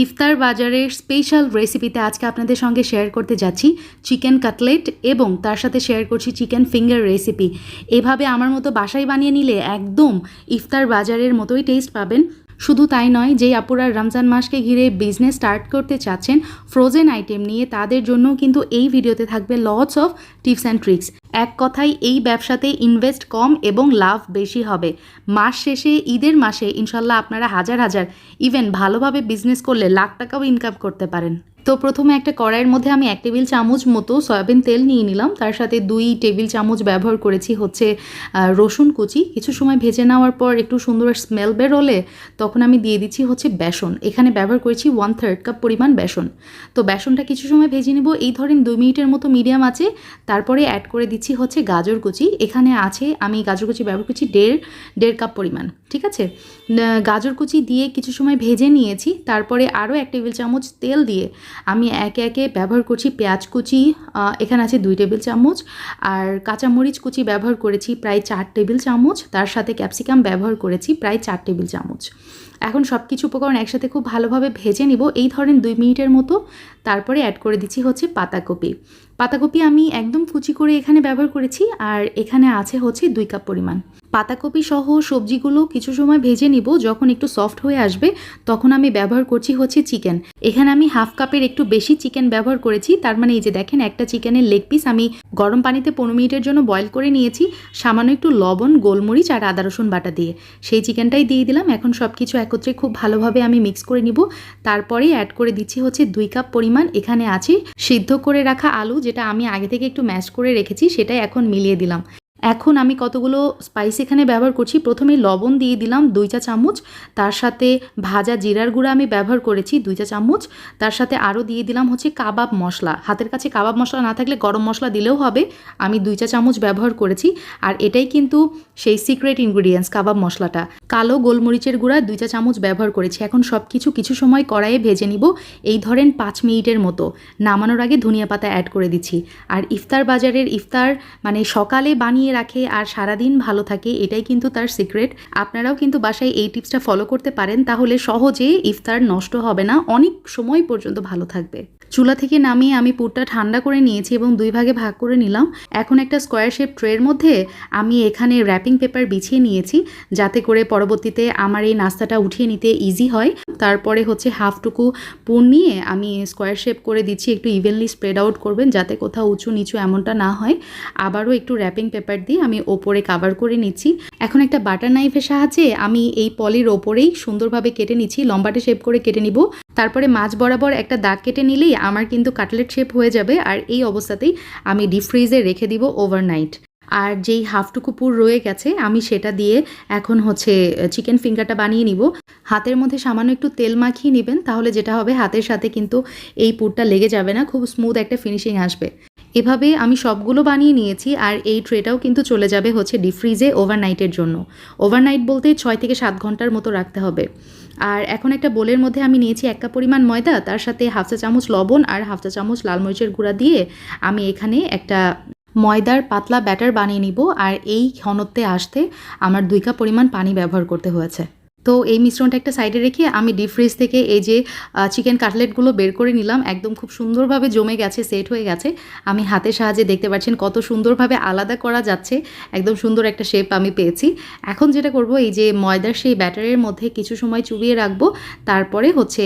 ইফতার বাজারের স্পেশাল রেসিপিতে আজকে আপনাদের সঙ্গে শেয়ার করতে যাচ্ছি চিকেন কাটলেট এবং তার সাথে শেয়ার করছি চিকেন ফিঙ্গার রেসিপি। এভাবে আমার মতো বাসায় বানিয়ে নিলে একদম ইফতার বাজারের মতোই টেস্ট পাবেন। শুধু তাই নয়, যেই আপুরা রমজান মাসকে ঘিরে বিজনেস স্টার্ট করতে চাচ্ছেন ফ্রোজেন আইটেম নিয়ে, তাদের জন্যও কিন্তু এই ভিডিওতে থাকবে lots of tips and tricks. এক কথায় এই ব্যবসাতে ইনভেস্ট কম এবং লাভ বেশি হবে। মাস শেষে ঈদের মাসে ইনশাল্লাহ আপনারা হাজার হাজার ইভেন ভালোভাবে বিজনেস করলে লাখ টাকাও ইনকাম করতে পারেন। তো প্রথমে একটা কড়াইয়ের মধ্যে আমি 1 টেবিল চামচ মতো সয়াবিন তেল নিয়ে নিলাম। তার সাথে 2 টেবিল চামচ ব্যবহার করেছি হচ্ছে রসুন কুচি। কিছু সময় ভেজে নেওয়ার পর একটু সুন্দর স্মেল বেরোলে তখন আমি দিয়ে দিচ্ছি হচ্ছে বেসন। এখানে ব্যবহার করেছি 1/3 কাপ পরিমাণ বেসন। তো বেসনটা কিছু সময় ভেজে নেব, এই ধরেন 2 মিনিটের মতো মিডিয়াম আছে। তারপরে অ্যাড করে দিচ্ছি হচ্ছে গাজর কুচি। এখানে আছে আমি গাজর কুচি ব্যবহার করছি দেড় কাপ পরিমাণ, ঠিক আছে। গাজর কুচি দিয়ে কিছু সময় ভেজে নিয়েছি। তারপরে আরও 1 টেবিল চামচ তেল দিয়ে আমি একে একে ব্যবহার করছি পেঁয়াজ কুচি, এখানে আছে 2 টেবিল চামচ, আর কাঁচামরিচ কুচি ব্যবহার করেছি প্রায় 4 টেবিল চামচ, তার সাথে ক্যাপসিকাম ব্যবহার করেছি প্রায় 4 টেবিল চামচ। এখন সব কিছু উপকরণ একসাথে খুব ভালোভাবে ভেজে নিব, এই ধরেন 2 মিনিটের মতো। তারপরে অ্যাড করে দিচ্ছি হচ্ছে পাতাকপি। পাতাকপি আমি একদম কুচি করে এখানে ব্যবহার করেছি, আর এখানে আছে হচ্ছে 2 কাপ পরিমাণ। পাতাকপি সহ সবজিগুলো কিছু সময় ভেজে নিব। যখন একটু সফট হয়ে আসবে তখন আমি ব্যবহার করছি হচ্ছে চিকেন। এখানে আমি হাফ কাপের একটু বেশি চিকেন ব্যবহার করেছি। তার মানে এই যে দেখেন, একটা চিকেনের লেগ পিস আমি গরম পানিতে 15 মিনিটের জন্য বয়েল করে নিয়েছি, সামান্য একটু লবণ, গোলমরিচ আর আদা রসুন বাটা দিয়ে। সেই চিকেনটাই দিয়ে দিলাম। এখন সব কিছু একত্রে খুব ভালোভাবে আমি মিক্স করে নিব। তারপরে অ্যাড করে দিচ্ছি হচ্ছে 2 কাপ পরিমাণ। এখানে আছে সিদ্ধ করে রাখা আলু, যেটা আমি আগে থেকে একটু ম্যাশ করে রেখেছি, সেটাই এখন মিলিয়ে দিলাম। এখন আমি কতগুলো স্পাইস এখানে ব্যবহার করছি। প্রথমে লবণ দিয়ে দিলাম 2 চা চামচ, তার সাথে ভাজা জিরার গুঁড়া আমি ব্যবহার করেছি 2 চা চামচ, তার সাথে আরও দিয়ে দিলাম হচ্ছে কাবাব মশলা। হাতের কাছে কাবাব মশলা না থাকলে গরম মশলা দিলেও হবে, আমি 2 চা চামচ ব্যবহার করেছি। আর এটাই কিন্তু সেই সিক্রেট ইনগ্রিডিয়েন্টস, কাবাব মশলাটা। কালো গোলমরিচের গুঁড়া 2 চা চামচ ব্যবহার করেছি। এখন সব কিছু সময় কড়াইয়ে ভেজে নিব, এই ধরেন 5 মিনিটের মতো। নামানোর আগে ধনিয়া পাতা অ্যাড করে দিচ্ছি। আর ইফতার বাজারের ইফতার মানে সকালে বানিয়ে রাখে আর সারাদিন ভালো থাকে, এটাই কিন্তু তার সিক্রেট। আপনারাও কিন্তু বাসায় এই টিপসটা ফলো করতে পারেন, তাহলে সহজে ইফতার নষ্ট হবে না, অনেক সময় পর্যন্ত ভালো থাকবে। চুলা থেকে নামিয়ে আমি পুরটা ঠান্ডা করে নিয়েছি এবং 2 ভাগে ভাগ করে নিলাম। এখন একটা স্কোয়ার শেপ ট্রের মধ্যে আমি এখানে র্যাপিং পেপার বিছিয়ে নিয়েছি, যাতে করে পরবর্তীতে আমার এই নাস্তাটা উঠিয়ে নিতে ইজি হয়। তারপরে হচ্ছে হাফটুকু পুর নিয়ে আমি স্কোয়ার শেপ করে দিচ্ছি। একটু ইভেনলি স্প্রেড আউট করবেন, যাতে কোথাও উঁচু নিচু এমনটা না হয়। আবারও একটু র্যাপিং পেপার দিয়ে আমি ওপরে কাভার করে নিচ্ছি। এখন একটা বাটার নাইফের সাহায্যে আমি এই পলির ওপরেই সুন্দরভাবে কেটে নিচ্ছি, লম্বাটে শেপ করে কেটে নিব। তারপরে মাঝ বরাবর একটা দাগ কেটে নিলেই আমার কিন্তু কাটলেট শেপ হয়ে যাবে। আর এই অবস্থাতেই আমি ডিপ ফ্রিজে রেখে দিব ওভারনাইট। আর যেই হাফটুকু পুর রয়ে গেছে আমি সেটা দিয়ে এখন হচ্ছে চিকেন ফিঙ্গারটা বানিয়ে নিব। হাতের মধ্যে সামান্য একটু তেল মাখিয়ে নেবেন, তাহলে যেটা হবে হাতের সাথে কিন্তু এই পুরটা লেগে যাবে না, খুব স্মুথ একটা ফিনিশিং আসবে। এভাবে আমি সবগুলো বানিয়ে নিয়েছি। আর এই ট্রেটাও কিন্তু চলে যাবে হচ্ছে ডিপ ফ্রিজে ওভারনাইটের জন্য। ওভারনাইট বলতে 6 থেকে 7 ঘন্টার মতো রাখতে হবে। আর এখন একটা বোলের মধ্যে আমি নিয়েছি 1 কাপ পরিমাণ ময়দা, তার সাথে হাফ চা চামচ লবণ আর হাফ চা চামচ লাল মরিচের গুঁড়া দিয়ে আমি এখানে একটা ময়দার পাতলা ব্যাটার বানিয়ে নিব। আর এই ঘনত্বে আসতে আমার 2 কাপ পরিমাণ পানি ব্যবহার করতে হয়েছে। তো এই মিশ্রণটা একটা সাইডে রেখে আমি ডিপ ফ্রিজ থেকে এই যে চিকেন কাটলেটগুলো বের করে নিলাম। একদম খুব সুন্দরভাবে জমে গেছে, সেট হয়ে গেছে। আমি হাতের সাহায্যে দেখতে পাচ্ছেন কত সুন্দরভাবে আলাদা করা যাচ্ছে, একদম সুন্দর একটা শেপ আমি পেয়েছি। এখন যেটা করব, এই যে ময়দার সেই ব্যাটারের মধ্যে কিছু সময় চুবিয়ে রাখবো। তারপরে হচ্ছে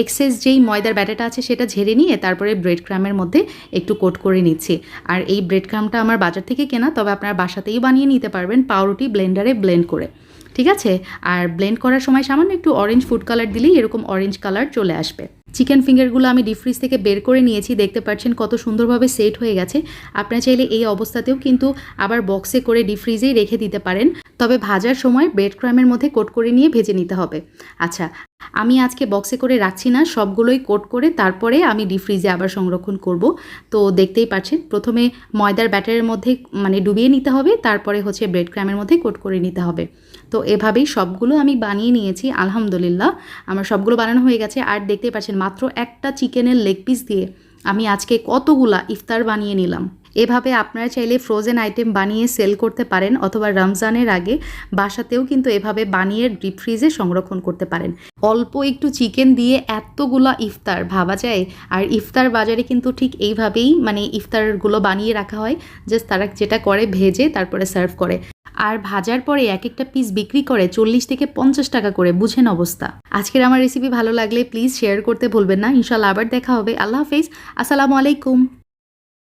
এক্সেস যেই ময়দার ব্যাটারটা আছে সেটা ঝেড়ে নিয়ে তারপরে ব্রেড ক্রামের মধ্যে একটু কোট করে নিচ্ছি। আর এই ব্রেড ক্রামটা আমার বাজার থেকে কেনা, তবে আপনারা বাসাতেই বানিয়ে নিতে পারবেন পাউরুটি ব্লেন্ডারে ব্লেন্ড করে, ঠিক আছে। আর ব্লেন্ড করার সময় সামান্য একটু অরেঞ্জ ফুড কালার দিলেই এরকম অরেঞ্জ কালার চলে আসবে। চিকেন ফিঙ্গারগুলো আমি ডিপ ফ্রিজ থেকে বের করে নিয়েছি, দেখতে পাচ্ছেন কত সুন্দরভাবে সেট হয়ে গেছে। আপনারা চাইলে এই অবস্থাতেও কিন্তু আবার বক্সে করে ডিপ ফ্রিজেই রেখে দিতে পারেন, তবে ভাজার সময় ব্রেড ক্রামের মধ্যে কোট করে নিয়ে ভেজে নিতে হবে। আচ্ছা, আমি আজকে বক্সে করে রাখছি না, সবগুলোই কোট করে তারপরে আমি ডিপ ফ্রিজে আবার সংরক্ষণ করব। তো দেখতেই পাচ্ছেন প্রথমে ময়দার ব্যাটারের মধ্যে মানে ডুবিয়ে নিতে হবে, তারপরে হচ্ছে ব্রেড ক্রামের মধ্যে কোট করে নিতে হবে। তো এভাবেই সবগুলো আমি বানিয়ে নিয়েছি। আলহামদুলিল্লাহ আমার সবগুলো বানানো হয়ে গেছে। আর দেখতেই পাচ্ছেন মাত্র একটা চিকেনের লেগ পিস দিয়ে আমি আজকে কতগুলা ইফতার বানিয়ে নিলাম। এভাবে আপনারা চাইলে ফ্রোজেন আইটেম বানিয়ে সেল করতে পারেন, অথবা রমজানের আগে বাসাতেও কিন্তু এভাবে বানিয়ে ডিপ ফ্রিজে সংরক্ষণ করতে পারেন। অল্প একটু চিকেন দিয়ে এতগুলা ইফতার ভাবা যায়। আর ইফতার বাজারে কিন্তু ঠিক এইভাবেই মানে ইফতারগুলো বানিয়ে রাখা হয়, জাস্ট তারা যেটা করে ভেজে তারপরে সার্ভ করে। আর ভাজার পরে এক একটা পিস বিক্রি করে 40 থেকে 50 টাকা করে, বুঝেন অবস্থা। আজকের আমার রেসিপি ভালো লাগলে প্লিজ শেয়ার করতে ভুলবেন না। ইনশাল্লাহ আবার দেখা হবে। আল্লাহ হাফেজ, আসসালামু আলাইকুম।